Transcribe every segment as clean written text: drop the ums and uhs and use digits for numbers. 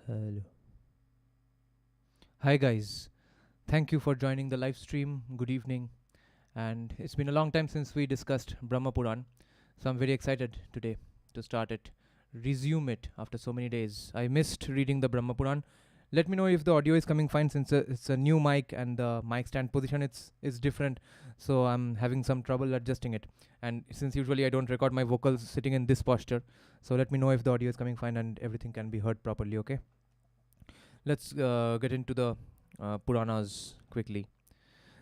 Hello. Hi guys. Thank you for joining the live stream. Good evening. And it's been a long time since we discussed Brahma Puran. So I'm very excited today to start it, resume it after so many days. I missed reading the Brahma Puran. Let me know if the audio is coming fine since it's a new mic and the mic stand position is different. So I'm having some trouble adjusting it. And since usually I don't record my vocals sitting in this posture, so let me know if the audio is coming fine and everything can be heard properly, okay? Let's get into the Puranas quickly.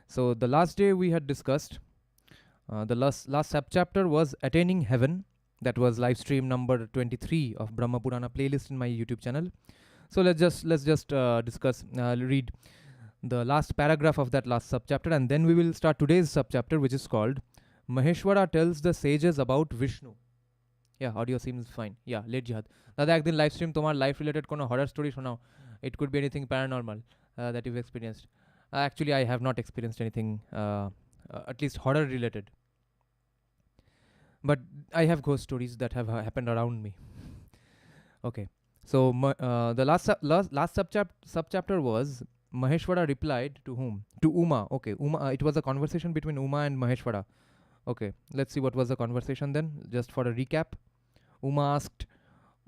So the last day we had discussed, the last sub-chapter was Attaining Heaven. That was live stream number 23 of Brahma Purana playlist in my YouTube channel. So let's just discuss, read the last paragraph of that last sub-chapter, and then we will start today's sub-chapter, which is called Maheshwara tells the sages about Vishnu. Yeah, audio seems fine. Yeah, late jihad. দাদা একদিন live stream তোমার life related কোনো হরার story শোনাও. It could be anything paranormal that you've experienced. Actually, I have not experienced anything, at least horror related. But I have ghost stories that have happened around me. Okay, so the last subchapter was Maheshwara replied to whom? To Uma. Okay, Uma. It was a conversation between Uma and Maheshwara. Okay, let's see what was the conversation then. Just for a recap, Uma asked,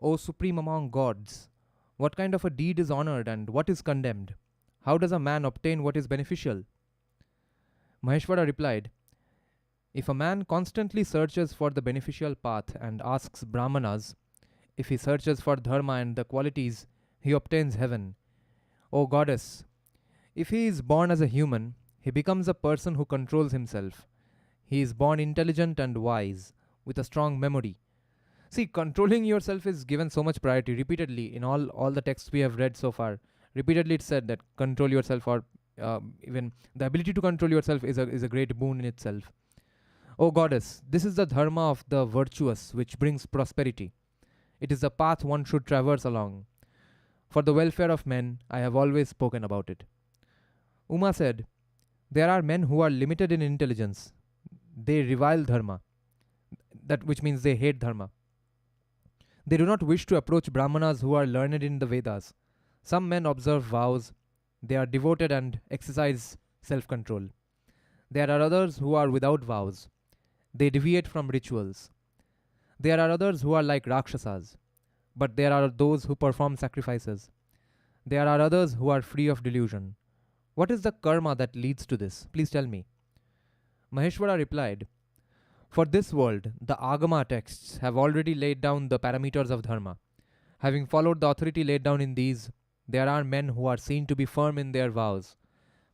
"O supreme among gods, what kind of a deed is honored and what is condemned? How does a man obtain what is beneficial?" Maheshwara replied, "If a man constantly searches for the beneficial path and asks Brahmanas, if he searches for Dharma and the qualities, he obtains heaven. O goddess, if he is born as a human, he becomes a person who controls himself. He is born intelligent and wise, with a strong memory." See, controlling yourself is given so much priority repeatedly in all the texts we have read so far. Repeatedly it's said that control yourself, or even the ability to control yourself is a great boon in itself. O goddess, this is the dharma of the virtuous which brings prosperity. It is the path one should traverse along. For the welfare of men, I have always spoken about it. Uma said, "There are men who are limited in intelligence. They revile dharma, that which means they hate dharma. They do not wish to approach Brahmanas who are learned in the Vedas. Some men observe vows. They are devoted and exercise self-control. There are others who are without vows. They deviate from rituals. There are others who are like Rakshasas. But there are those who perform sacrifices. There are others who are free of delusion. What is the karma that leads to this? Please tell me." Maheshwara replied, "For this world, the Agama texts have already laid down the parameters of Dharma. Having followed the authority laid down in these, there are men who are seen to be firm in their vows.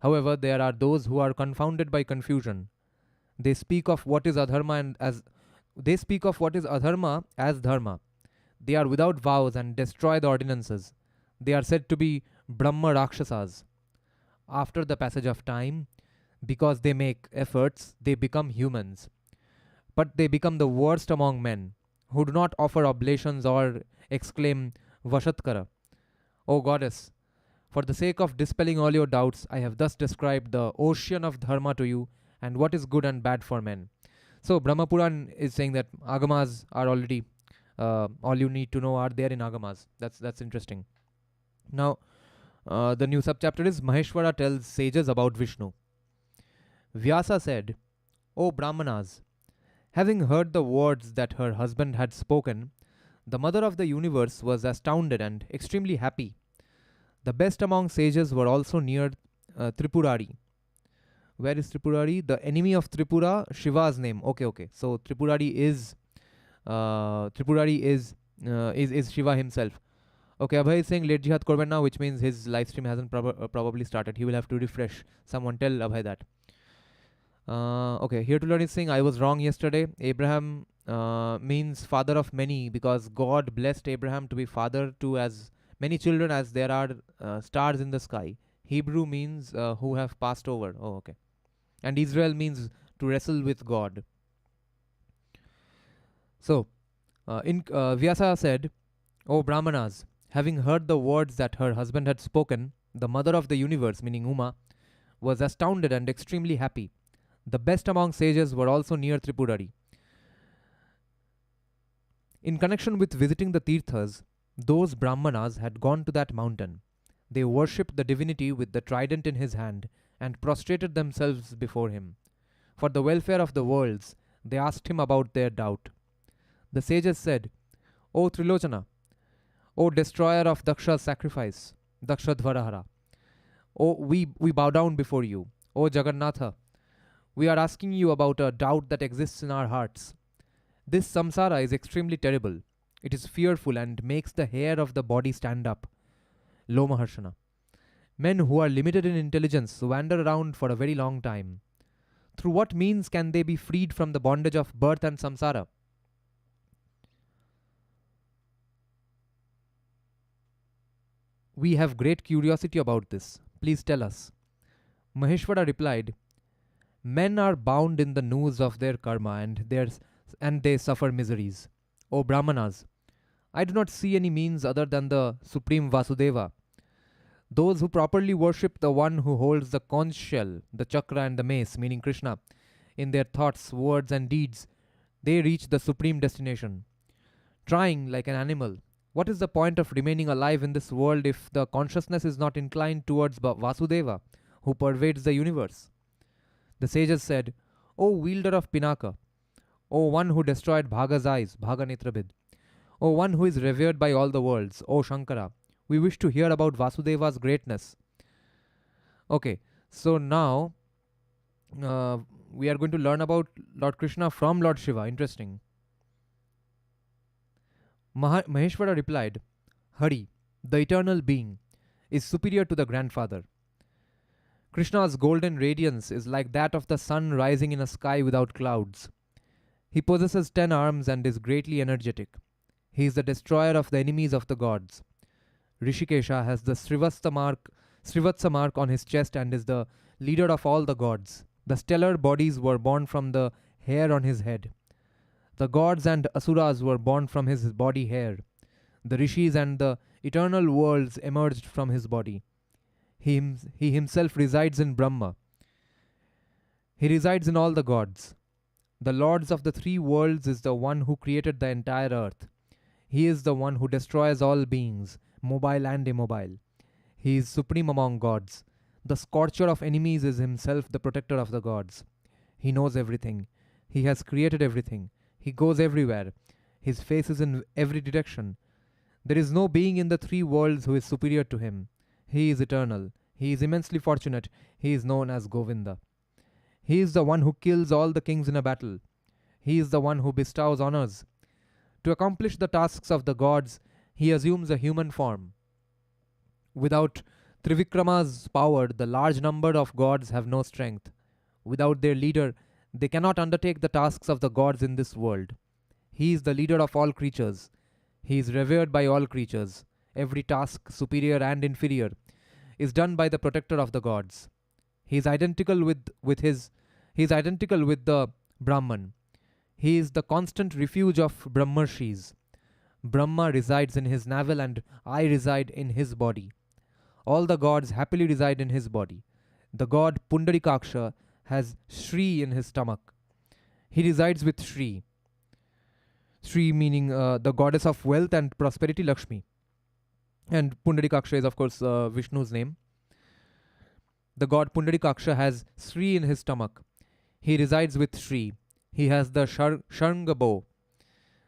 However, there are those who are confounded by confusion. They speak of what is adharma as dharma. They are without vows and destroy the ordinances. They are said to be Brahma Rakshasas. After the passage of time, because they make efforts, they become humans. But they become the worst among men, who do not offer oblations or exclaim Vashatkara. O goddess, for the sake of dispelling all your doubts, I have thus described the ocean of dharma to you and what is good and bad for men." So Brahma Puran is saying that Agamas are already, all you need to know are there in Agamas. That's interesting. Now, the new subchapter is Maheshwara tells sages about Vishnu. Vyasa said, "O Brahmanas, having heard the words that her husband had spoken, the mother of the universe was astounded and extremely happy. The best among sages were also near Tripurari." Where is Tripurari? The enemy of Tripura, Shiva's name. Okay. So Tripurari is Shiva himself. Okay, Abhay is saying late jihad korben now, which means his live stream hasn't probably started. He will have to refresh. Someone tell Abhay that. Okay, here to learn is saying, "I was wrong yesterday. Abraham means father of many because God blessed Abraham to be father to as many children as there are stars in the sky. Hebrew means who have passed over." Oh, okay. And Israel means to wrestle with God. So, Vyasa said, "O Brahmanas, having heard the words that her husband had spoken, the mother of the universe, meaning Uma, was astounded and extremely happy. The best among sages were also near Tripurari. In connection with visiting the Tirthas, Those Brahmanas had gone to that mountain. They worshipped the divinity with the trident in his hand and prostrated themselves before him. For the welfare of the worlds, they asked him about their doubt. The sages said, O Trilochana, O destroyer of Daksha's sacrifice, Dakshadvarahara, we bow down before you. O Jagannatha, we are asking you about a doubt that exists in our hearts. This samsara is extremely terrible. It is fearful and makes the hair of the body stand up. Lomaharshana. Men who are limited in intelligence wander around for a very long time. Through what means can they be freed from the bondage of birth and samsara? We have great curiosity about this. Please tell us. Maheshwara replied, Men are bound in the noose of their karma and they suffer miseries. O Brahmanas, I do not see any means other than the Supreme Vasudeva. Those who properly worship the one who holds the conch shell, the chakra and the mace, meaning Krishna, in their thoughts, words and deeds, they reach the supreme destination. Trying like an animal, what is the point of remaining alive in this world if the consciousness is not inclined towards Vasudeva, who pervades the universe? The sages said, O wielder of Pinaka, O one who destroyed Bhaga's eyes, Bhaga Netrabid, O one who is revered by all the worlds, O Shankara, we wish to hear about Vasudeva's greatness. Okay, so now we are going to learn about Lord Krishna from Lord Shiva. Interesting. Maheshwara replied, Hari, the eternal being, is superior to the grandfather. Krishna's golden radiance is like that of the sun rising in a sky without clouds. He possesses 10 arms and is greatly energetic. He is the destroyer of the enemies of the gods. Rishikesha has the Srivatsa mark on his chest and is the leader of all the gods. The stellar bodies were born from the hair on his head. The gods and asuras were born from his body hair. The rishis and the eternal worlds emerged from his body. He himself resides in Brahma. He resides in all the gods. The lords of the 3 worlds is the one who created the entire earth. He is the one who destroys all beings, mobile and immobile. He is supreme among gods. The scorcher of enemies is himself the protector of the gods. He knows everything. He has created everything. He goes everywhere. His face is in every direction. There is no being in the 3 worlds who is superior to him. He is eternal. He is immensely fortunate. He is known as Govinda. He is the one who kills all the kings in a battle. He is the one who bestows honors. To accomplish the tasks of the gods, he assumes a human form. Without Trivikrama's power, the large number of gods have no strength. Without their leader, they cannot undertake the tasks of the gods in this world. He is the leader of all creatures. He is revered by all creatures. Every task, superior and inferior, is done by the protector of the gods. He is identical with the Brahman. He is the constant refuge of Brahmarshis. Brahma resides in his navel and I reside in his body. All the gods happily reside in his body. The god Pundarikaksha has Shri in his stomach. He resides with Shri. Shri meaning the goddess of wealth and prosperity, Lakshmi. And Pundarikaksha is of course Vishnu's name. The god Pundarikaksha has Shri in his stomach. He resides with Shri. He has the Sharanga bow,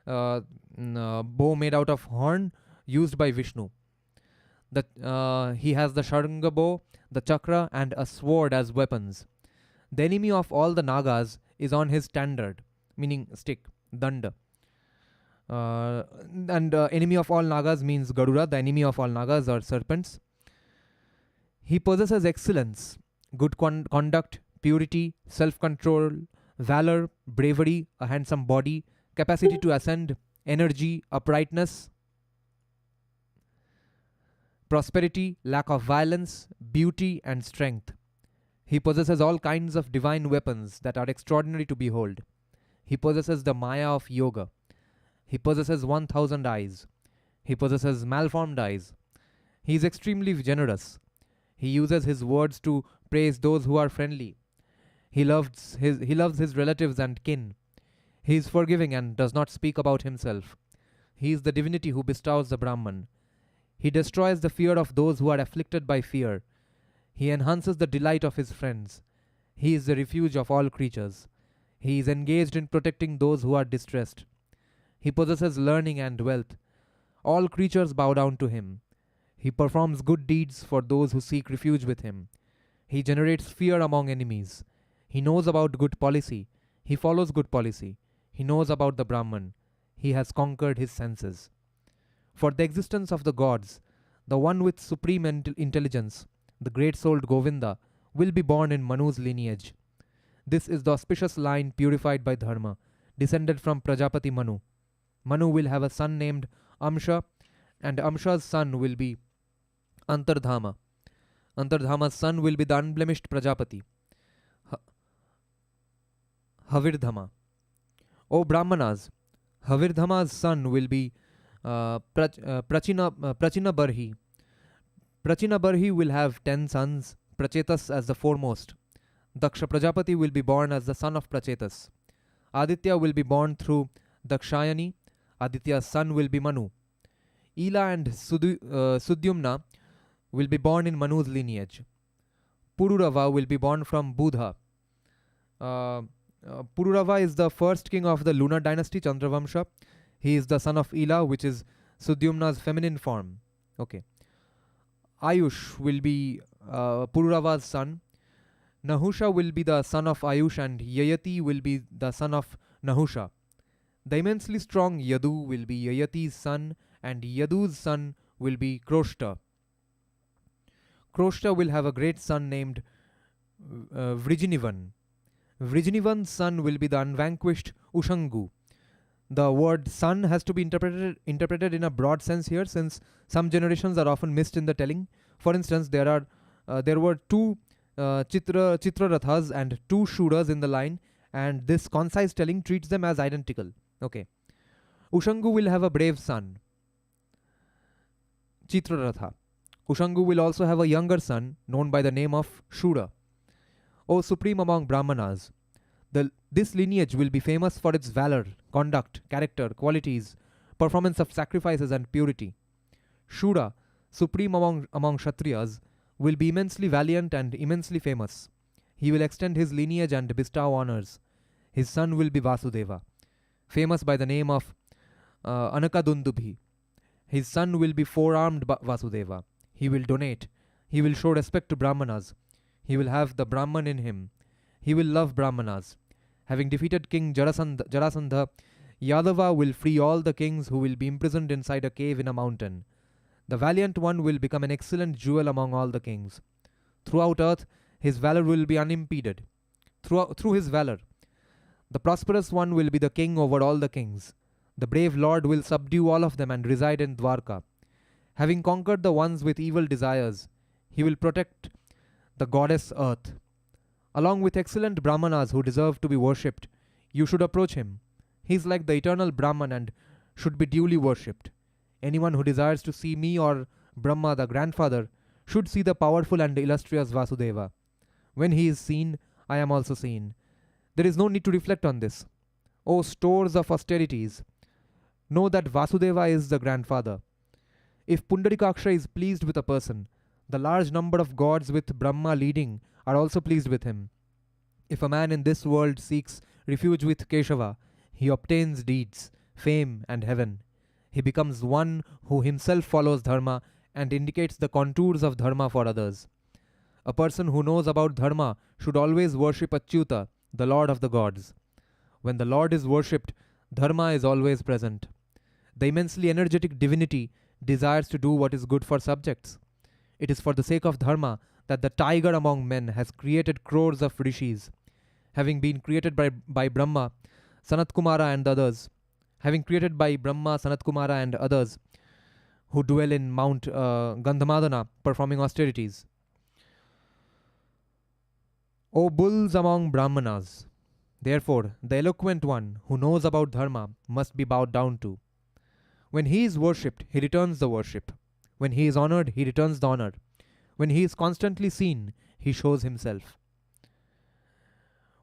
bow made out of horn used by Vishnu. He has the Sharanga bow, the chakra and a sword as weapons. The enemy of all the Nagas is on his standard, meaning stick, danda. Enemy of all Nagas means Garuda. The enemy of all Nagas are serpents. He possesses excellence, good conduct, purity, self-control, valor, bravery, a handsome body, capacity to ascend, energy, uprightness, prosperity, lack of violence, beauty and strength. He possesses all kinds of divine weapons that are extraordinary to behold. He possesses the Maya of yoga. He possesses 1,000 eyes. He possesses malformed eyes. He is extremely generous. He uses his words to praise those who are friendly. He loves his relatives and kin. He is forgiving and does not speak about himself. He is the divinity who bestows the Brahman. He destroys the fear of those who are afflicted by fear. He enhances the delight of his friends. He is the refuge of all creatures. He is engaged in protecting those who are distressed. He possesses learning and wealth. All creatures bow down to him. He performs good deeds for those who seek refuge with him. He generates fear among enemies. He knows about good policy. He follows good policy. He knows about the Brahman. He has conquered his senses. For the existence of the gods, the one with supreme intelligence, the great souled Govinda, will be born in Manu's lineage. This is the auspicious line purified by Dharma, descended from Prajapati Manu. Manu will have a son named Amsha, and Amsha's son will be Antardhama. Antardhama's son will be the unblemished Prajapati, Havirdhama. O Brahmanas, Havirdhama's son will be Prachina Barhi. Prachina Barhi will have 10 sons, Prachetas as the foremost. Daksha Prajapati will be born as the son of Prachetas. Aditya will be born through Dakshayani. Aditya's son will be Manu. Ila and Sudyumna will be born in Manu's lineage. Pururava will be born from Budha. Pururava is the first king of the lunar dynasty, Chandravamsha. He is the son of Ila, which is Sudyumna's feminine form. Okay. Ayush will be Pururava's son. Nahusha will be the son of Ayush, and Yayati will be the son of Nahusha. The immensely strong Yadu will be Yayati's son, and Yadu's son will be Kroshta. Kroshta will have a great son named Vrijinivan. Vrijinivan's son will be the unvanquished Ushangu. The word son has to be interpreted in a broad sense here, since some generations are often missed in the telling. For instance, there were two Chitrarathas and two Shuras in the line, and this concise telling treats them as identical. Okay. Ushangu will have a brave son, Chitraratha. Ushangu will also have a younger son known by the name of Shura. O supreme among Brahmanas, this lineage will be famous for its valor, conduct, character, qualities, performance of sacrifices, and purity. Shura, supreme among Kshatriyas, will be immensely valiant and immensely famous. He will extend his lineage and bestow honors. His son will be Vasudeva, famous by the name of Anakadundubhi. His son will be four-armed Vasudeva. He will donate. He will show respect to Brahmanas. He will have the Brahman in him. He will love Brahmanas. Having defeated King Jarasandha, Yadava will free all the kings who will be imprisoned inside a cave in a mountain. The valiant one will become an excellent jewel among all the kings. Throughout earth, his valor will be unimpeded. Through his valor, the prosperous one will be the king over all the kings. The brave lord will subdue all of them and reside in Dwarka. Having conquered the ones with evil desires, he will protect the goddess earth. Along with excellent Brahmanas who deserve to be worshipped, you should approach him. He is like the eternal Brahman and should be duly worshipped. Anyone who desires to see me or Brahma, the grandfather, should see the powerful and illustrious Vasudeva. When he is seen, I am also seen. There is no need to reflect on this. O stores of austerities, know that Vasudeva is the grandfather. If Pundarikaksha is pleased with a person, the large number of gods with Brahma leading are also pleased with him. If a man in this world seeks refuge with Keshava, he obtains deeds, fame, and heaven. He becomes one who himself follows Dharma and indicates the contours of Dharma for others. A person who knows about Dharma should always worship Achyuta, the Lord of the gods. When the Lord is worshipped, Dharma is always present. The immensely energetic divinity desires to do what is good for subjects. It is for the sake of Dharma that the tiger among men has created crores of rishis. Having been created by Brahma, Sanat Kumara and others, who dwell in Mount Gandhamadana performing austerities. O bulls among Brahmanas, therefore the eloquent one who knows about Dharma must be bowed down to. When he is worshipped, he returns the worship. When he is honored, he returns the honor. When he is constantly seen, he shows himself.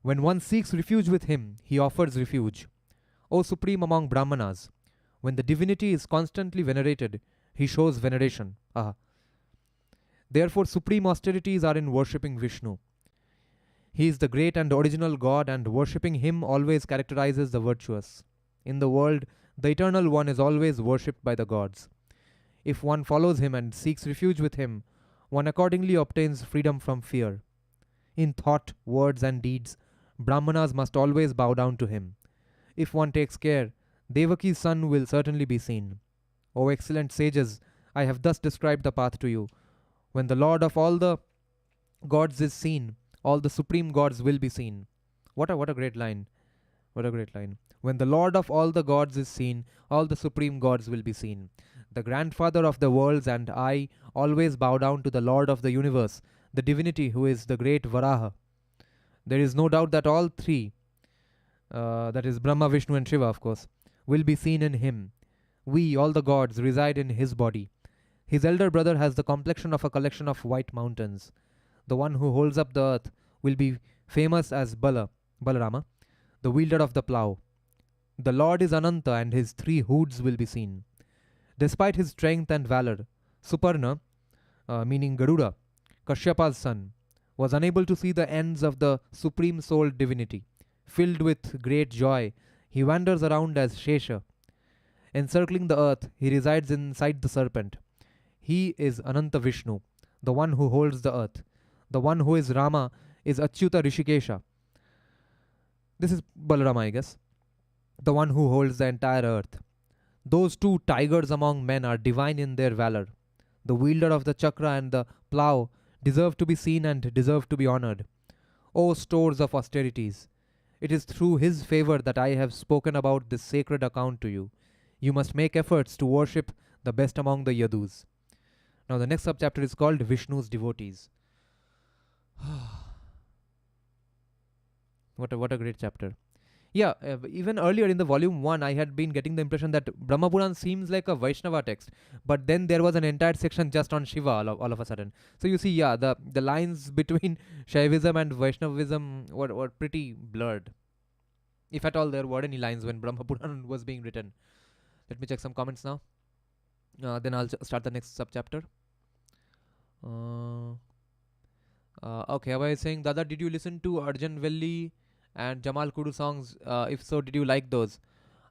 When one seeks refuge with him, he offers refuge. O supreme among Brahmanas, When the divinity is constantly venerated, he shows veneration. Aha. Therefore, supreme austerities are in worshipping Vishnu. He is the great and original God, and worshipping him always characterizes the virtuous. In the world, the Eternal One is always worshipped by the gods. If one follows him and seeks refuge with him, one accordingly obtains freedom from fear. In thought, words, and deeds, Brahmanas must always bow down to him. If one takes care, Devaki's son will certainly be seen. O excellent sages, I have thus described the path to you. When the Lord of all the gods is seen, all the supreme gods will be seen. What a great line. What a great line. When the Lord of all the gods is seen, all the supreme gods will be seen. The grandfather of the worlds and I always bow down to the Lord of the universe, the divinity who is the great Varaha. There is no doubt that all three, that is Brahma, Vishnu, and Shiva, of course, will be seen in him. We, all the gods, reside in his body. His elder brother has the complexion of a collection of white mountains. The one who holds up the earth will be famous as Balarama, the wielder of the plough. The Lord is Ananta, and his three hoods will be seen. Despite his strength and valor, Suparna, meaning Garuda, Kashyapa's son, was unable to see the ends of the supreme soul divinity. Filled with great joy, he wanders around as Shesha. Encircling the earth, he resides inside the serpent. He is Ananta Vishnu, the one who holds the earth. The one who is Rama is Achyuta Rishikesha. This is Balarama, I guess. The one who holds the entire earth. Those two tigers among men are divine in their valor. The wielder of the chakra and the plough deserve to be seen and deserve to be honored. O stores of austerities, it is through his favor that I have spoken about this sacred account to you. You must make efforts to worship the best among the Yadus. Now the next subchapter is called Vishnu's devotees. What a great chapter. Yeah, even earlier in the volume 1, I had been getting the impression that Brahma Puran seems like a Vaishnava text, but then there was an entire section just on Shiva all of a sudden. So you see, yeah, the lines between Shaivism and Vaishnavism were pretty blurred. If at all there were any lines when Brahma Puran was being written. Let me check some comments now. Then I'll start the next subchapter. Okay, I was saying, Dada, did you listen to Arjan Velli and Jamal Kudu songs? If so, did you like those?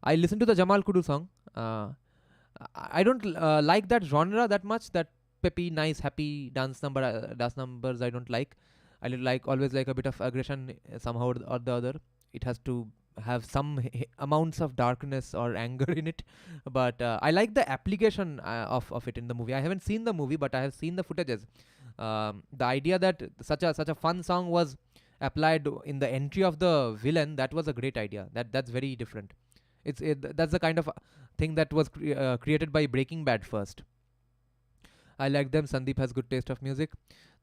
I listened to the Jamal Kudu song. I don't like that genre that much. That peppy, nice, happy dance numbers I don't like. I always like a bit of aggression somehow or the other. It has to have some amounts of darkness or anger in it. But I like the application of it in the movie. I haven't seen the movie, but I have seen the footages. The idea that such a fun song was applied in the entry of the villain, that was a great idea. That's very different. That's the kind of thing that was created by Breaking Bad first. I like them. Sandeep has good taste of music.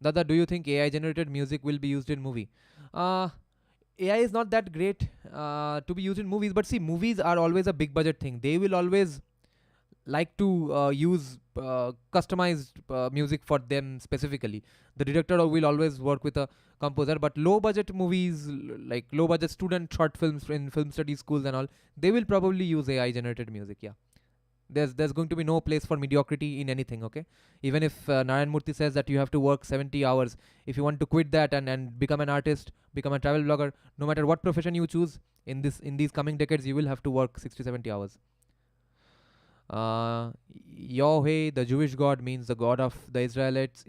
Dada, do you think AI generated music will be used in movie? AI is not that great to be used in movies, but see, movies are always a big budget thing. They will always like to use customized music for them specifically. The director will always work with a composer, but low budget movies, like low budget student short films in film study schools and all, they will probably use AI generated music. Yeah, there's going to be no place for mediocrity in anything. Okay, even if Narayan Murthy says that you have to work 70 hours, if you want to quit that and become an artist, become a travel blogger, no matter what profession you choose in these coming decades, you will have to work 60-70 hours. Yahweh, the Jewish God, means the God of the Israelites,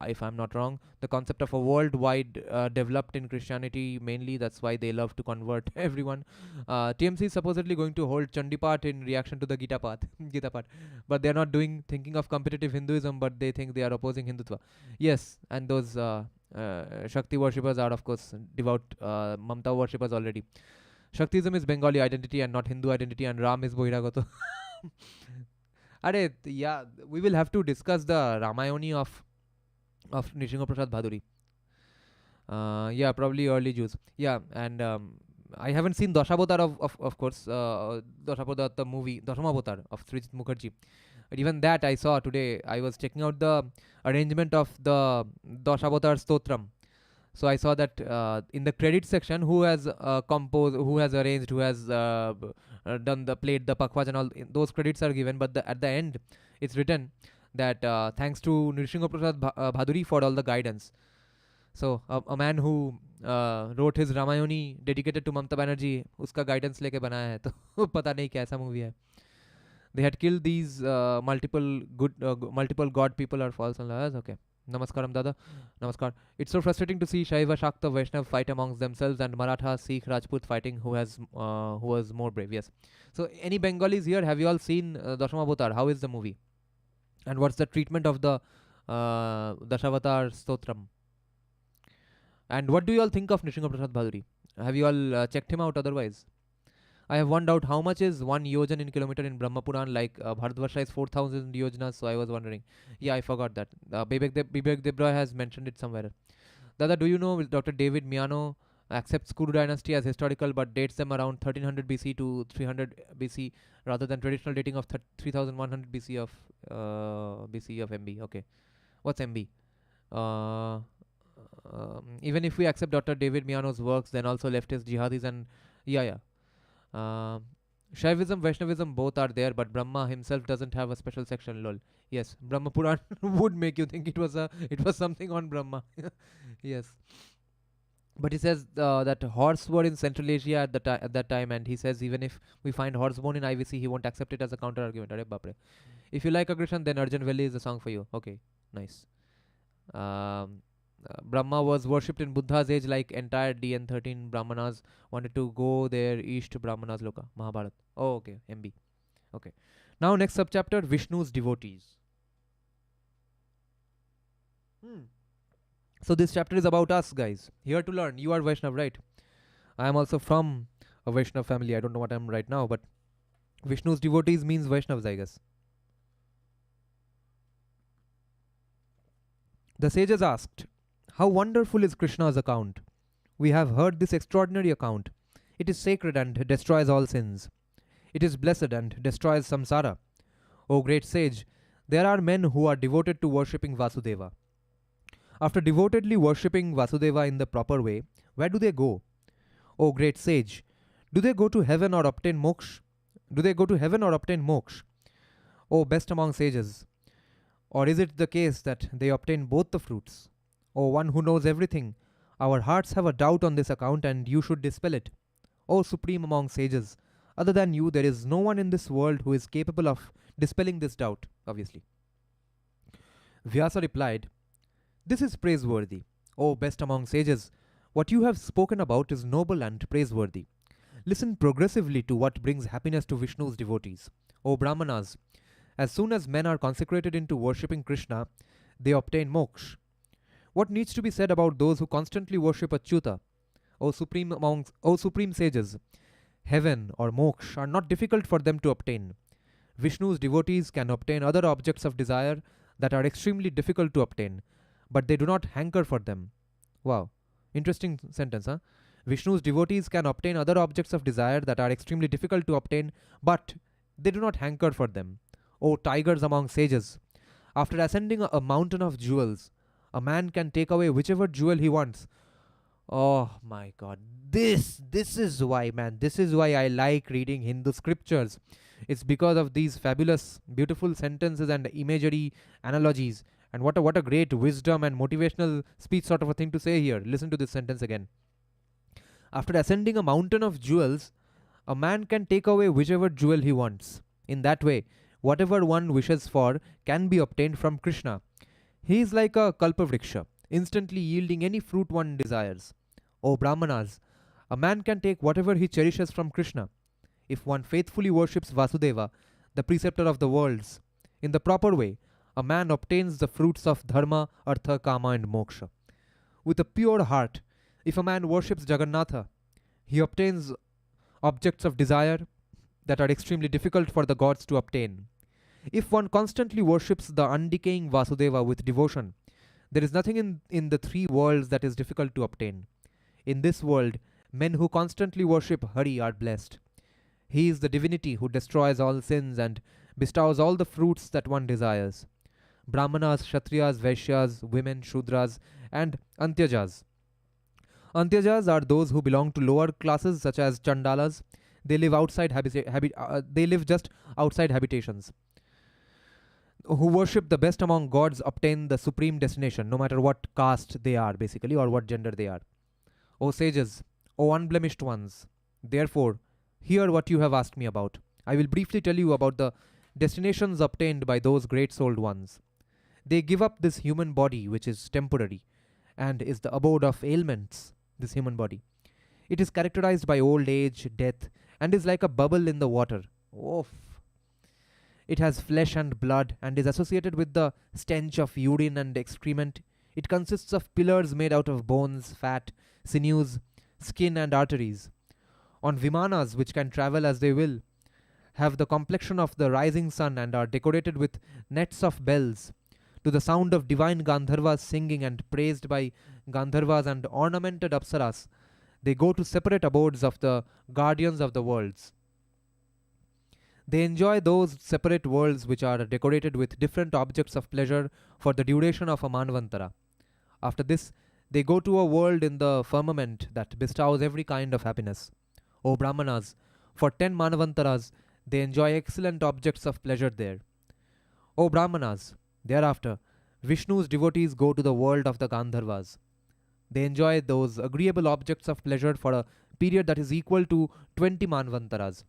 if I'm not wrong. The concept of a worldwide developed in Christianity mainly. That's why they love to convert everyone. TMC is supposedly going to hold Chandipat in reaction to the Gita Path, but they're not thinking of competitive Hinduism, but they think they are opposing Hindutva. Yes, and those Shakti worshippers are of course devout Mamta worshippers already. Shaktism is Bengali identity and not Hindu identity, and Ram is Bohiragato. Yeah, we will have to discuss the Ramayani of Nrsimha Prasad Bhaduri. Yeah, probably early Jews. Yeah, and I haven't seen Dashabotar of course, Dashabotar, the movie, Dashamabotar of Srijit Mukherjee. But even that I saw today. I was checking out the arrangement of the Dashabotar Stotram. So I saw that in the credit section, who has composed, who has arranged, who has done the played the pakwas and all, those credits are given. But at the end, it's written that thanks to Nrsimha Prasad Bhaduri for all the guidance. So a man who wrote his Ramayani dedicated to Mamta Banerjee, uska guidance लेके बनाया है, तो पता नहीं कैसा movie है. They had killed these multiple god people are false and liars. Okay. Namaskaram Dada. Namaskar. It's so frustrating to see Shaiva, Shakta, Vaishnav fight amongst themselves and Maratha, Sikh, Rajput fighting who was more brave. Yes. So any Bengalis here? Have you all seen Dashamavatar? How is the movie? And what's the treatment of the Dashavatar Stotram? And what do you all think of Nrsimha Prasad Bhaduri? Have you all checked him out otherwise? I have one doubt. How much is 1 yojan in kilometer in Brahma Purana? Like Bharatvarsha is 4,000 yojanas, so I was wondering. Yeah, I forgot that. Bibek Debroy has mentioned it somewhere. Dada, do you know Dr. David Miano accepts Kuru dynasty as historical but dates them around 1300 BC to 300 BC rather than traditional dating of 3100 BC of MB? Okay. What's MB? Even if we accept Dr. David Miano's works, then also leftist jihadis and yeah. Shaivism, Vaishnavism, both are there, but Brahma himself doesn't have a special section. Lol. Yes, Brahma Puran would make you think it was something on Brahma. Yes, but he says that horse were in Central Asia at that time, and he says even if we find horse bone in IVC, he won't accept it as a counter argument. Arre bapre. If you like aggression, then Arjun Valley is a song for you. Okay, nice. Brahma was worshipped in Buddha's age, like entire DN13 Brahmanas wanted to go there, East Brahmanas Loka, Mahabharat. Oh, okay, MB. Okay. Now, next subchapter, Vishnu's devotees. So, this chapter is about us, guys. Here to learn. You are Vaishnav, right? I am also from a Vaishnav family. I don't know what I am right now, but Vishnu's devotees means Vaishnavas, I guess. The sages asked, how wonderful is Krishna's account? We have heard this extraordinary account. It is sacred and destroys all sins. It is blessed and destroys samsara. O great sage, there are men who are devoted to worshipping Vasudeva. After devotedly worshipping Vasudeva in the proper way, where do they go? O great sage, do they go to heaven or obtain moksha? O best among sages, or is it the case that they obtain both the fruits? O one who knows everything, our hearts have a doubt on this account and you should dispel it. O supreme among sages, other than you there is no one in this world who is capable of dispelling this doubt, obviously. Vyasa replied, this is praiseworthy. O best among sages, what you have spoken about is noble and praiseworthy. Listen progressively to what brings happiness to Vishnu's devotees. O Brahmanas, as soon as men are consecrated into worshipping Krishna, they obtain moksha. What needs to be said about those who constantly worship Achyuta? O supreme sages, heaven or moksha are not difficult for them to obtain. Vishnu's devotees can obtain other objects of desire that are extremely difficult to obtain, but they do not hanker for them. Wow, interesting sentence, huh? Vishnu's devotees can obtain other objects of desire that are extremely difficult to obtain, but they do not hanker for them. O tigers among sages, after ascending a mountain of jewels, a man can take away whichever jewel he wants. Oh my god. This is why, man. This is why I like reading Hindu scriptures. It's because of these fabulous, beautiful sentences and imagery analogies. And what a great wisdom and motivational speech sort of a thing to say here. Listen to this sentence again. After ascending a mountain of jewels, a man can take away whichever jewel he wants. In that way, whatever one wishes for can be obtained from Krishna. He is like a kalpavriksha, instantly yielding any fruit one desires. O Brahmanas, a man can take whatever he cherishes from Krishna. If one faithfully worships Vasudeva, the preceptor of the worlds, in the proper way, a man obtains the fruits of Dharma, Artha, Kama and Moksha. With a pure heart, if a man worships Jagannatha, he obtains objects of desire that are extremely difficult for the gods to obtain. If one constantly worships the undecaying Vasudeva with devotion, there is nothing in the three worlds that is difficult to obtain. In this world, men who constantly worship Hari are blessed. He is the divinity who destroys all sins and bestows all the fruits that one desires. Brahmanas, Kshatriyas, Vaishyas, women, Shudras, and Antyajas Antyajas are those who belong to lower classes such as Chandalas. They live they live just outside habitations. Who worship the best among gods obtain the supreme destination, no matter what caste they are, basically, or what gender they are. O sages, O unblemished ones, therefore, hear what you have asked me about. I will briefly tell you about the destinations obtained by those great souled ones. They give up this human body, which is temporary, and is the abode of ailments, this human body. It is characterized by old age, death, and is like a bubble in the water. Oh, it has flesh and blood and is associated with the stench of urine and excrement. It consists of pillars made out of bones, fat, sinews, skin, and arteries. On vimanas, which can travel as they will, have the complexion of the rising sun and are decorated with nets of bells, to the sound of divine Gandharvas singing and praised by Gandharvas and ornamented Apsaras. They go to separate abodes of the guardians of the worlds. They enjoy those separate worlds which are decorated with different objects of pleasure for the duration of a manvantara. After this, they go to a world in the firmament that bestows every kind of happiness. O Brahmanas, for 10 manvantaras, they enjoy excellent objects of pleasure there. O Brahmanas, thereafter, Vishnu's devotees go to the world of the Gandharvas. They enjoy those agreeable objects of pleasure for a period that is equal to 20 manvantaras.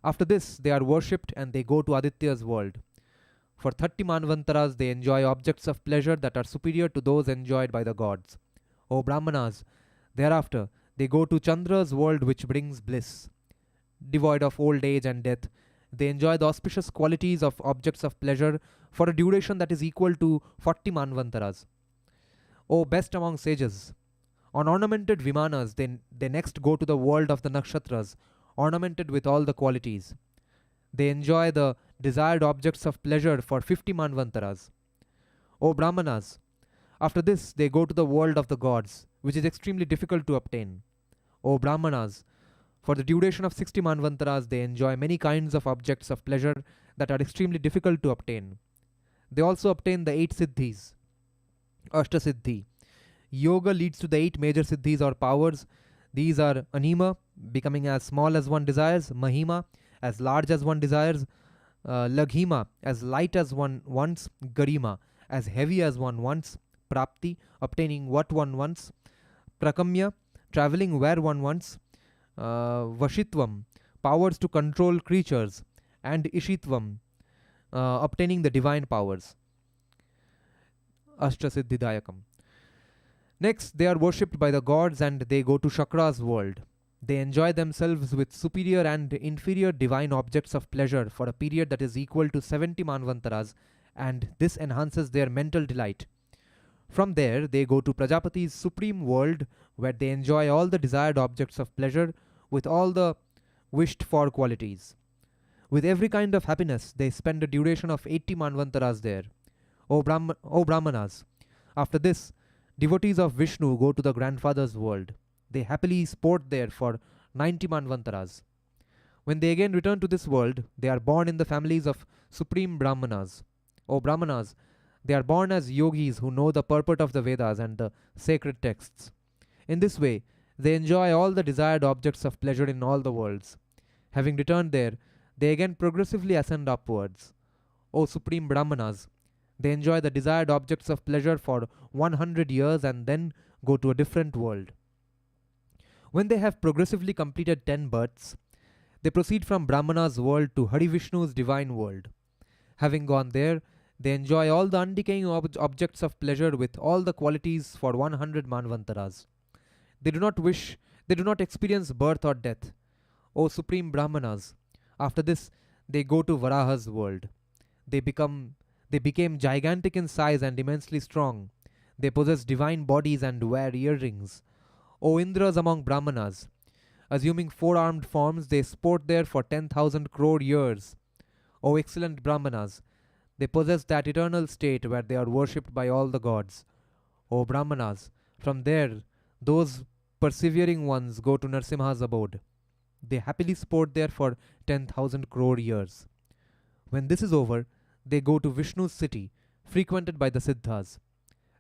After this, they are worshipped and they go to Aditya's world. For 30 manvantaras, they enjoy objects of pleasure that are superior to those enjoyed by the gods. O Brahmanas, thereafter, they go to Chandra's world, which brings bliss. Devoid of old age and death, they enjoy the auspicious qualities of objects of pleasure for a duration that is equal to 40 manvantaras. O best among sages, on ornamented vimanas, they next go to the world of the nakshatras, ornamented with all the qualities. They enjoy the desired objects of pleasure for 50 manvantaras. O Brahmanas, after this they go to the world of the gods, which is extremely difficult to obtain. O Brahmanas, for the duration of 60 manvantaras they enjoy many kinds of objects of pleasure that are extremely difficult to obtain. They also obtain the 8 siddhis. Ashtasiddhi. Yoga leads to the 8 major siddhis or powers. These are anima, becoming as small as one desires; mahima, as large as one desires; laghima, as light as one wants; garima, as heavy as one wants; prapti, obtaining what one wants; prakamya, traveling where one wants; vashitvam, powers to control creatures; and ishitvam, obtaining the divine powers. Ashtasiddhidayakam. Next, they are worshipped by the gods and they go to Shakra's world. They enjoy themselves with superior and inferior divine objects of pleasure for a period that is equal to 70 manvantaras, and this enhances their mental delight. From there, they go to Prajapati's supreme world, where they enjoy all the desired objects of pleasure with all the wished for qualities. With every kind of happiness, they spend a duration of 80 manvantaras there. O Brahmanas, after this, devotees of Vishnu go to the grandfather's world. They happily sport there for 90 manvantaras. When they again return to this world, they are born in the families of supreme Brahmanas. O Brahmanas, they are born as yogis who know the purport of the Vedas and the sacred texts. In this way, they enjoy all the desired objects of pleasure in all the worlds. Having returned there, they again progressively ascend upwards. O supreme Brahmanas, they enjoy the desired objects of pleasure for 100 years and then go to a different world. When they have progressively completed 10 births, they proceed from Brahmana's world to Hari Vishnu's divine world. Having gone there, they enjoy all the undecaying objects of pleasure with all the qualities for 100 manvantaras. They do not experience birth or death. O supreme Brahmanas, after this, they go to Varaha's world. They became gigantic in size and immensely strong. They possess divine bodies and wear earrings. O Indras among Brahmanas, assuming 4-armed forms, they sport there for 10,000 crore years. O excellent Brahmanas, they possess that eternal state where they are worshipped by all the gods. O Brahmanas, from there, those persevering ones go to Narsimha's abode. They happily sport there for 10,000 crore years. When this is over, they go to Vishnu's city, frequented by the Siddhas.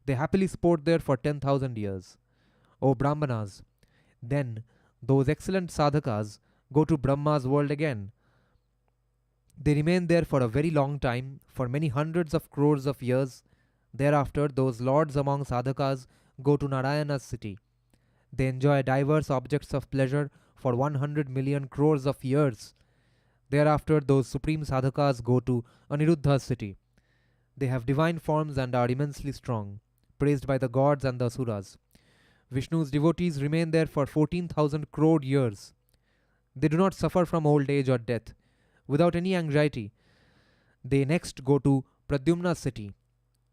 They happily sport there for 10,000 years. O Brahmanas. Then those excellent sadhakas go to Brahma's world again. They remain there for a very long time, for many hundreds of crores of years. Thereafter, those lords among sadhakas go to Narayana's city. They enjoy diverse objects of pleasure for 100 million crores of years. Thereafter, those supreme sadhakas go to Aniruddha's city. They have divine forms and are immensely strong, praised by the gods and the asuras. Vishnu's devotees remain there for 14,000 crore years. They do not suffer from old age or death. Without any anxiety, they next go to Pradyumna's city.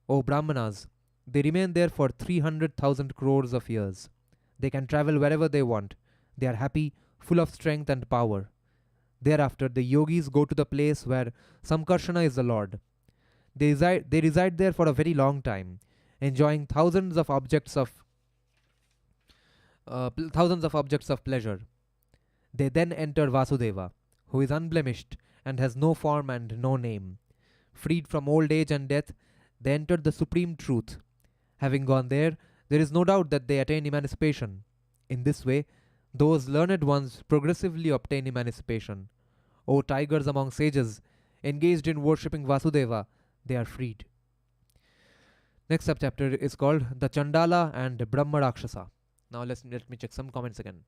O Brahmanas, they remain there for 300,000 crores of years. They can travel wherever they want. They are happy, full of strength and power. Thereafter, the yogis go to the place where Samkarshana is the Lord. They reside there for a very long time, enjoying thousands of objects of pleasure. They then enter Vasudeva, who is unblemished and has no form and no name. Freed from old age and death, they enter the supreme truth. Having gone there is no doubt that they attain emancipation. In this way, those learned ones progressively obtain emancipation. O tigers among sages, engaged in worshipping Vasudeva, they are freed. Next subchapter is called The Chandala and Brahma Rakshasa. Now let me check some comments again.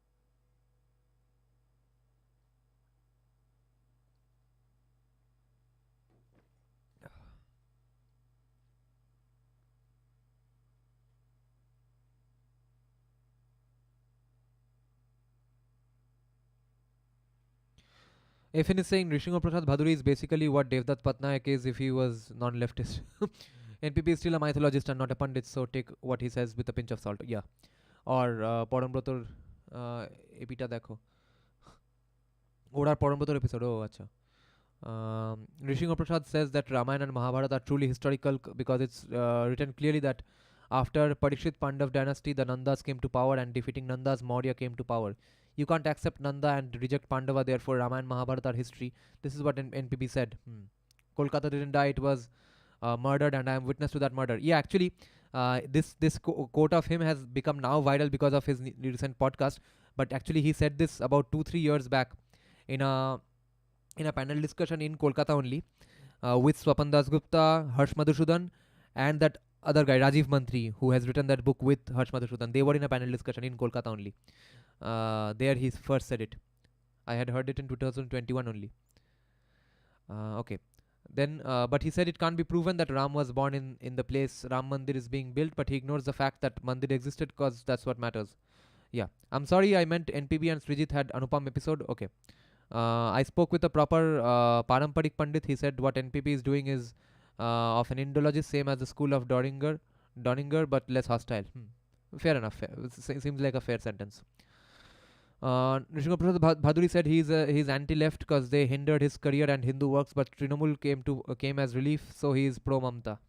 Afin is saying Rishingo Prasad Bhaduri is basically what Devdutt Patnaik is if he was non-leftist. NPP is still a mythologist and not a pandit, so take what he says with a pinch of salt. Yeah. Or Parambrator epita dekho. Orar Parambrator episode. Oh, acha. Rishingo Prasad says that Ramayana and Mahabharata are truly historical because it's written clearly that after Parikshit Pandav dynasty, the Nandas came to power and defeating Nandas, Maurya came to power. You can't accept Nanda and reject Pandava, therefore Ramayana and Mahabharata are history. This is what NPP said. Kolkata didn't die, it was murdered and I am witness to that murder. Yeah, actually, this quote of him has become now viral because of his recent podcast. But actually, he said this about 2-3 years back in a panel discussion in Kolkata only with Swapan Dasgupta, Harsh Madhusudan, and that other guy, Rajiv Mantri, who has written that book with Harsh Madhusudan. They were in a panel discussion in Kolkata only. There he first said it. I had heard it in 2021 only. Okay. Then, but he said it can't be proven that Ram was born in the place Ram Mandir is being built, but he ignores the fact that Mandir existed because that's what matters. Yeah. I'm sorry, I meant NPB and Srijit had Anupam episode. Okay. I spoke with a proper Paramparik Pandit. He said what NPP is doing is of an Indologist, same as the school of Doninger, but less hostile. Fair enough. Seems like a fair sentence. Rishingo Prasad Bhaduri said he's anti-left because they hindered his career and Hindu works, but Trinamool came as relief, so he is pro-Mamta.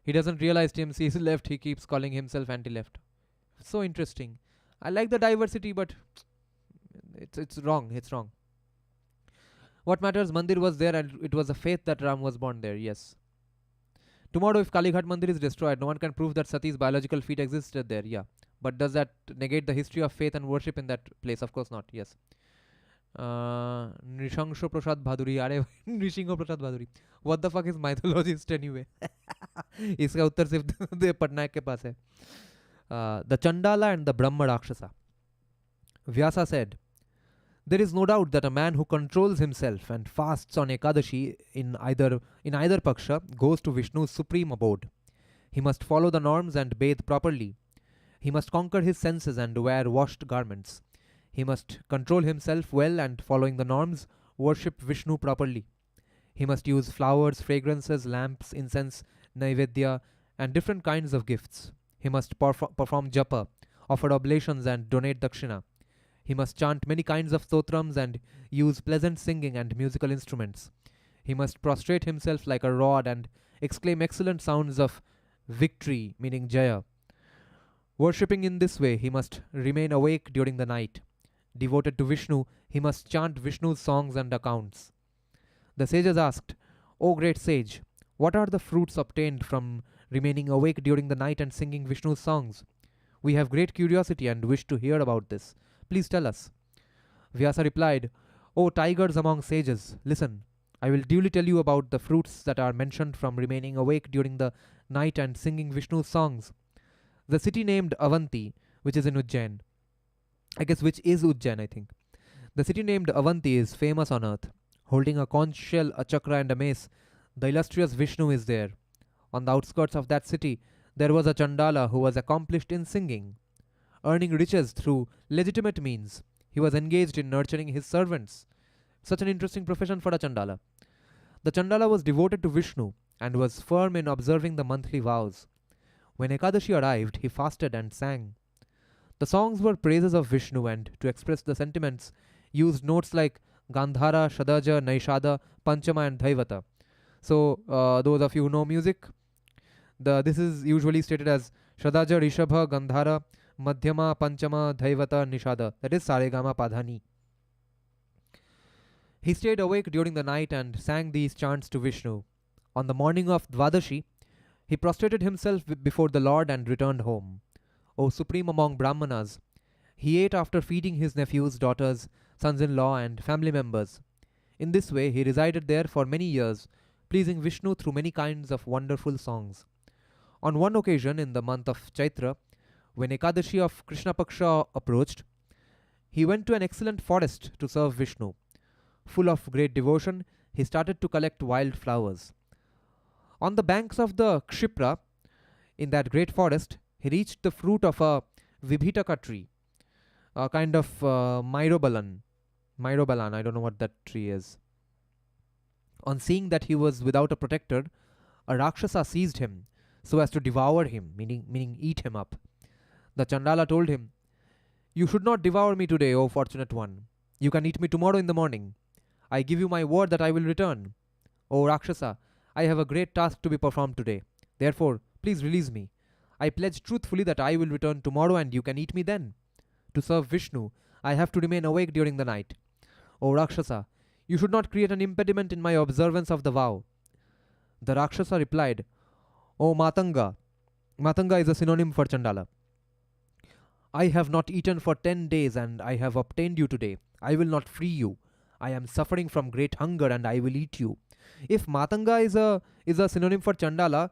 He doesn't realize TMC is left, he keeps calling himself anti-left. So interesting. I like the diversity, but it's wrong. It's wrong. What matters, Mandir was there and it was a faith that Ram was born there, yes. Tomorrow if Kalighat Mandir is destroyed, no one can prove that Sati's biological feet existed there, yeah. But does that negate the history of faith and worship in that place? Of course not, yes. Nishangsho Prasad Bhaduri, Nishingo Prasad Bhaduri. What the fuck is mythologist anyway? Iska uttar sirf de Patnaik ke paas hai. The Chandala and the Brahma Rakshasa. Vyasa said, there is no doubt that a man who controls himself and fasts on Ekadashi in either paksha goes to Vishnu's supreme abode. He must follow the norms and bathe properly. He must conquer his senses and wear washed garments. He must control himself well and, following the norms, worship Vishnu properly. He must use flowers, fragrances, lamps, incense, naivedya, and different kinds of gifts. He must perform japa, offer oblations and donate dakshina. He must chant many kinds of stotrams and use pleasant singing and musical instruments. He must prostrate himself like a rod and exclaim excellent sounds of victory, meaning jaya. Worshipping in this way, he must remain awake during the night. Devoted to Vishnu, he must chant Vishnu's songs and accounts. The sages asked, O great sage, what are the fruits obtained from remaining awake during the night and singing Vishnu's songs? We have great curiosity and wish to hear about this. Please tell us. Vyasa replied, O tigers among sages, listen. I will duly tell you about the fruits that are mentioned from remaining awake during the night and singing Vishnu's songs. The city named Avanti, which is in Ujjain, I guess which is Ujjain, I think. The city named Avanti is famous on earth. Holding a conch shell, a chakra, and a mace, the illustrious Vishnu is there. On the outskirts of that city, there was a Chandala who was accomplished in singing. Earning riches through legitimate means, he was engaged in nurturing his servants. Such an interesting profession for a Chandala. The Chandala was devoted to Vishnu and was firm in observing the monthly vows. When Ekadashi arrived, he fasted and sang. The songs were praises of Vishnu, and to express the sentiments, used notes like Gandhara, Shadaja, Naishada, Panchama, and Dhaivata. So, those of you who know music, this is usually stated as Shadaja, Rishabha, Gandhara, Madhyama, Panchama, Dhaivata, Nishada. That is Saregama Padhani. He stayed awake during the night and sang these chants to Vishnu. On the morning of Dvadashi, he prostrated himself before the Lord and returned home. O supreme among Brahmanas, he ate after feeding his nephews, daughters, sons-in-law, and family members. In this way, he resided there for many years, pleasing Vishnu through many kinds of wonderful songs. On one occasion, in the month of Chaitra, when Ekadashi of Krishna Paksha approached, he went to an excellent forest to serve Vishnu. Full of great devotion, he started to collect wild flowers. On the banks of the Kshipra, in that great forest, he reached the fruit of a Vibhitaka tree, a kind of Myrobalan. Myrobalan, I don't know what that tree is. On seeing that he was without a protector, a Rakshasa seized him so as to devour him, meaning eat him up. The Chandala told him, You should not devour me today, O fortunate one. You can eat me tomorrow in the morning. I give you my word that I will return. O Rakshasa, I have a great task to be performed today. Therefore, please release me. I pledge truthfully that I will return tomorrow and you can eat me then. To serve Vishnu, I have to remain awake during the night. O Rakshasa, you should not create an impediment in my observance of the vow. The Rakshasa replied, O Matanga. Matanga is a synonym for Chandala. I have not eaten for 10 days and I have obtained you today. I will not free you. I am suffering from great hunger and I will eat you. If Matanga is a synonym for Chandala,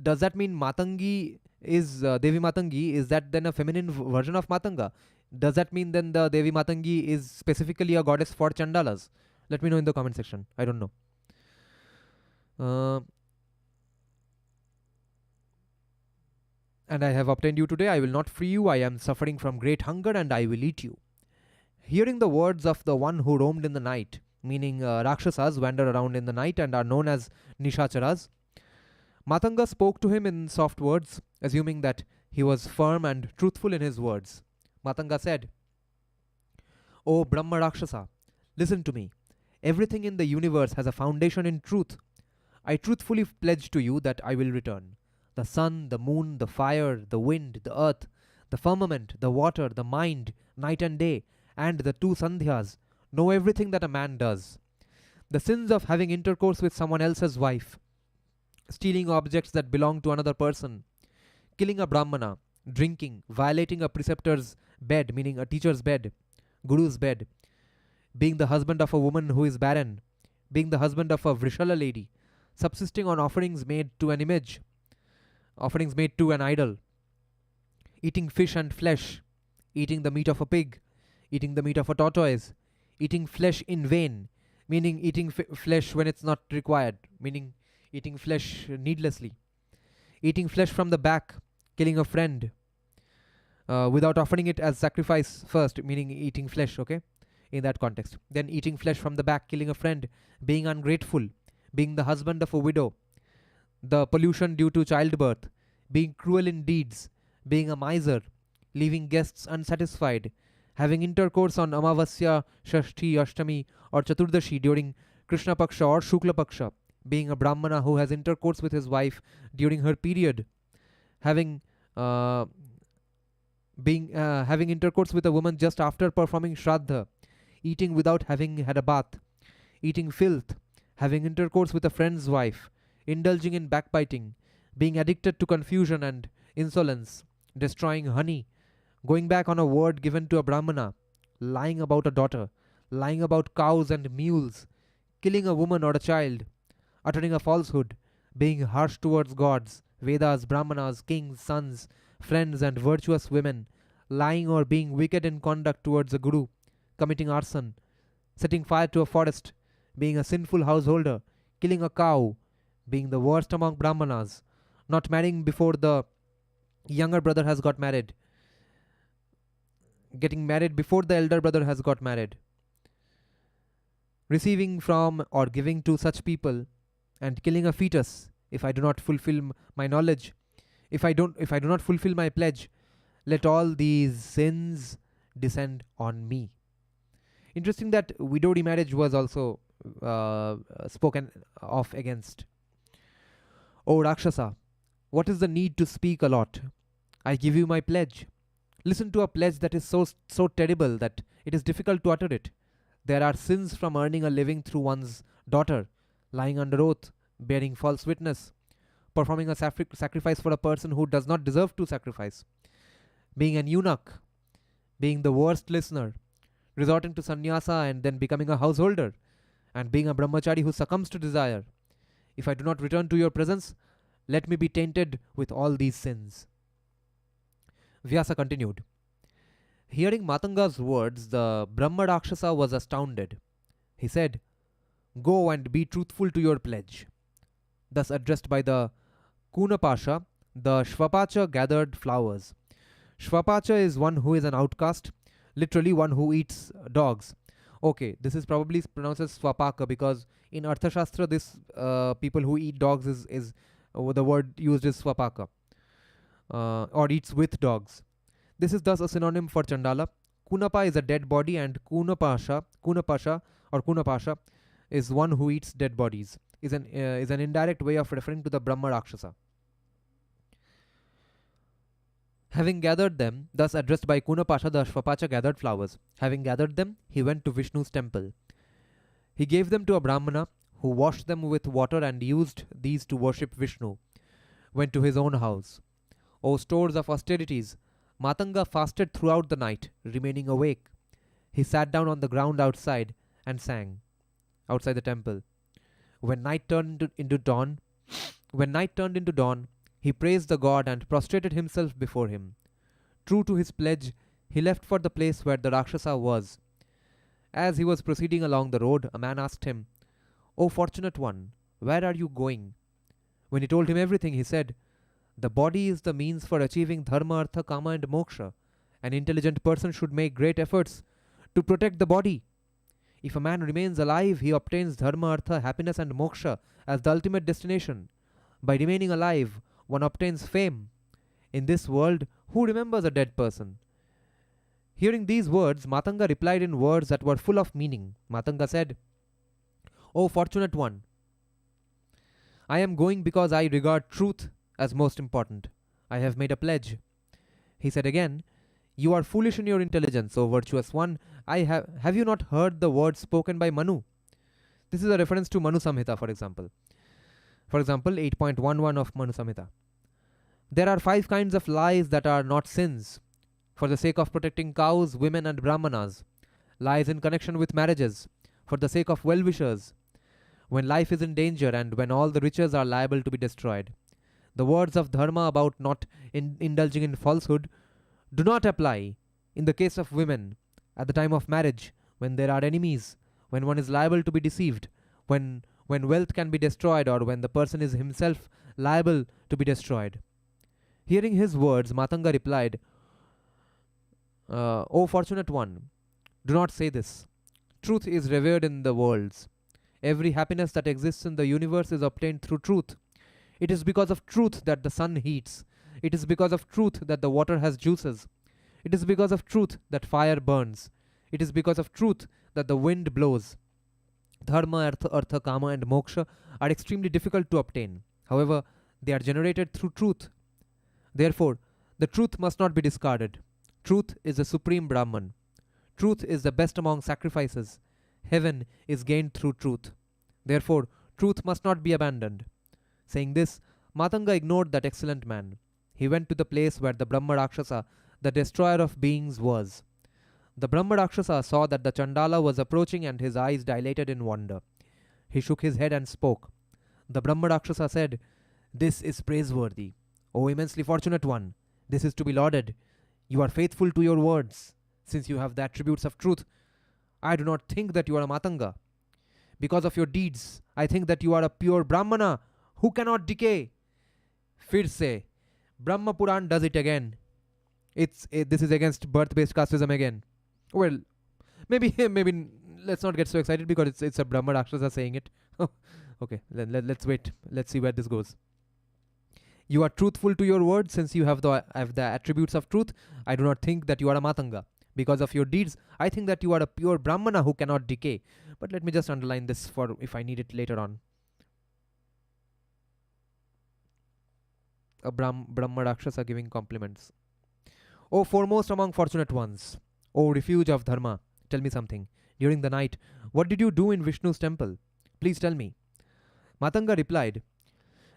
does that mean Matangi is Devi Matangi? Is that then a feminine version of Matanga? Does that mean then the Devi Matangi is specifically a goddess for Chandalas? Let me know in the comment section. I don't know. And I have obtained you today. I will not free you. I am suffering from great hunger and I will eat you. Hearing the words of the one who roamed in the night, meaning Rakshasas wander around in the night and are known as Nishacharas, Matanga spoke to him in soft words, assuming that he was firm and truthful in his words. Matanga said, O Brahma Rakshasa, listen to me. Everything in the universe has a foundation in truth. I truthfully pledge to you that I will return. The sun, the moon, the fire, the wind, the earth, the firmament, the water, the mind, night and day, and the two sandhyas know everything that a man does. The sins of having intercourse with someone else's wife, stealing objects that belong to another person, killing a brahmana, drinking, violating a preceptor's bed, meaning a teacher's bed, guru's bed, being the husband of a woman who is barren, being the husband of a Vrishala lady, subsisting on offerings made to an image, offerings made to an idol, eating fish and flesh, eating the meat of a pig, eating the meat of a tortoise, eating flesh in vain, meaning eating flesh when it's not required, meaning eating flesh needlessly, eating flesh from the back, killing a friend without offering it as sacrifice first, meaning eating flesh, okay, in that context. Then eating flesh from the back, killing a friend, being ungrateful, being the husband of a widow, the pollution due to childbirth, being cruel in deeds, being a miser, leaving guests unsatisfied, having intercourse on Amavasya, Shashti, Ashtami or Chaturdashi during Krishna Paksha or Shukla Paksha, being a Brahmana who has intercourse with his wife during her period, having intercourse with a woman just after performing Shraddha, eating without having had a bath, eating filth, having intercourse with a friend's wife, indulging in backbiting, being addicted to confusion and insolence, destroying honey, going back on a word given to a Brahmana, lying about a daughter, lying about cows and mules, killing a woman or a child, uttering a falsehood, being harsh towards gods, Vedas, Brahmanas, kings, sons, friends, and virtuous women, lying or being wicked in conduct towards a guru, committing arson, setting fire to a forest, being a sinful householder, killing a cow, being the worst among Brahmanas, not marrying before the younger brother has got married, getting married before the elder brother has got married, receiving from or giving to such people, and killing a fetus if I do not fulfill my knowledge, if I do not fulfill my pledge, let all these sins descend on me. Interesting that widow remarriage was also spoken of against. O Rakshasa, what is the need to speak a lot? I give you my pledge. Listen to a pledge that is so terrible that it is difficult to utter it. There are sins from earning a living through one's daughter, lying under oath, bearing false witness, performing a sacrifice for a person who does not deserve to sacrifice, being an eunuch, being the worst listener, resorting to sannyasa and then becoming a householder, and being a brahmachari who succumbs to desire. If I do not return to your presence, let me be tainted with all these sins. Vyasa continued. Hearing Matanga's words, the Brahma Rakshasa was astounded. He said, Go and be truthful to your pledge. Thus addressed by the Kunapasha, the Shvapacha gathered flowers. Shvapacha is one who is an outcast, literally one who eats dogs. Okay, this is probably pronounced as Swapaka because in Arthashastra this people who eat dogs is the word used is Swapaka, or eats with dogs. This is thus a synonym for Chandala. Kunapa is a dead body and Kunapasha or Kunapasha is one who eats dead bodies, is an indirect way of referring to the Brahma Rakshasa. Having gathered them, thus addressed by Kunapasha, the Shvapacha gathered flowers. Having gathered them, he went to Vishnu's temple. He gave them to a Brahmana, who washed them with water and used these to worship Vishnu. Went to his own house. O stores of austerities, Matanga fasted throughout the night, remaining awake. He sat down on the ground outside and sang, outside the temple. When night turned into dawn, he praised the god and prostrated himself before him. True to his pledge, he left for the place where the Rakshasa was. As he was proceeding along the road, a man asked him, O fortunate one, where are you going? When he told him everything, he said, The body is the means for achieving dharma, artha, kama and moksha. An intelligent person should make great efforts to protect the body. If a man remains alive, he obtains dharma, artha, happiness and moksha as the ultimate destination. By remaining alive, one obtains fame. In this world, who remembers a dead person? Hearing these words, Matanga replied in words that were full of meaning. Matanga said, O fortunate one, I am going because I regard truth as most important. I have made a pledge. He said again, You are foolish in your intelligence, O virtuous one. Have you not heard the words spoken by Manu? This is a reference to Manu Samhita, for example. For example, 8.11 of Manu Samhita. There are 5 kinds of lies that are not sins. For the sake of protecting cows, women and brahmanas. Lies in connection with marriages. For the sake of well-wishers. When life is in danger and when all the riches are liable to be destroyed. The words of Dharma about not indulging in falsehood do not apply in the case of women, at the time of marriage, when there are enemies, when one is liable to be deceived, when wealth can be destroyed, or when the person is himself liable to be destroyed. Hearing his words, Matanga replied, O fortunate one, do not say this. Truth is revered in the worlds. Every happiness that exists in the universe is obtained through truth. It is because of truth that the sun heats. It is because of truth that the water has juices. It is because of truth that fire burns. It is because of truth that the wind blows. Dharma, artha, kama and moksha are extremely difficult to obtain. However, they are generated through truth. Therefore, the truth must not be discarded. Truth is the supreme Brahman. Truth is the best among sacrifices. Heaven is gained through truth. Therefore, truth must not be abandoned. Saying this, Matanga ignored that excellent man. he went to the place where the Brahma Rakshasa, the destroyer of beings, was. The Brahma Rakshasa saw that the Chandala was approaching and his eyes dilated in wonder. He shook his head and spoke. The Brahma Rakshasa said, "This is praiseworthy. O immensely fortunate one, this is to be lauded. You are faithful to your words. Since you have the attributes of truth, I do not think that you are a Matanga. Because of your deeds, I think that you are a pure Brahmana who cannot decay." Fir se, Brahma Puran does it again. This is against birth-based casteism again. Well, maybe let's not get so excited because it's a Brahma Rakshasa saying it. Okay, then let's wait. Let's see where this goes. You are truthful to your words since you have the attributes of truth. I do not think that you are a Matanga. Because of your deeds, I think that you are a pure Brahmana who cannot decay. But let me just underline this for if I need it later on. A Brahma Rakshasa giving compliments. O foremost among fortunate ones, O refuge of Dharma, tell me something. During the night, what did you do in Vishnu's temple? Please tell me. Matanga replied,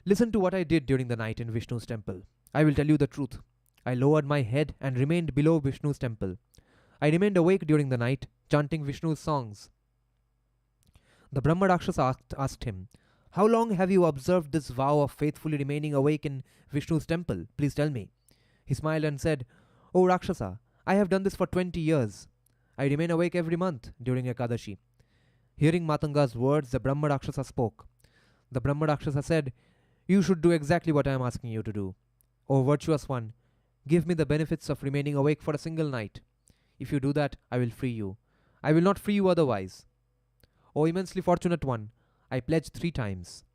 "Listen to what I did during the night in Vishnu's temple. I will tell you the truth. I lowered my head and remained below Vishnu's temple. I remained awake during the night, chanting Vishnu's songs." The Brahma Rakshasa asked him, "How long have you observed this vow of faithfully remaining awake in Vishnu's temple? Please tell me." He smiled and said, "O Rakshasa, I have done this for 20 years. I remain awake every month during Ekadashi." Hearing Matanga's words, the Brahma Rakshasa spoke. The Brahma Rakshasa said, "You should do exactly what I am asking you to do. O virtuous one, give me the benefits of remaining awake for a single night. If you do that, I will free you. I will not free you otherwise. O immensely fortunate one, I pledge 3 times.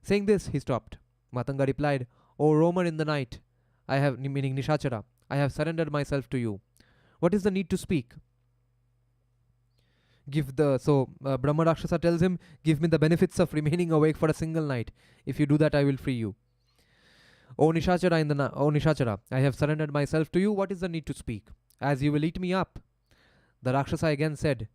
Saying this, he stopped. Matanga replied, "O roamer in the night, I have," meaning Nishachara, "I have surrendered myself to you. What is the need to speak?" Brahma Rakshasa tells him, "Give me the benefits of remaining awake for a single night. If you do that, I will free you. O Nishachara, I have surrendered myself to you. What is the need to speak? As you will eat me up." The Rakshasa again said,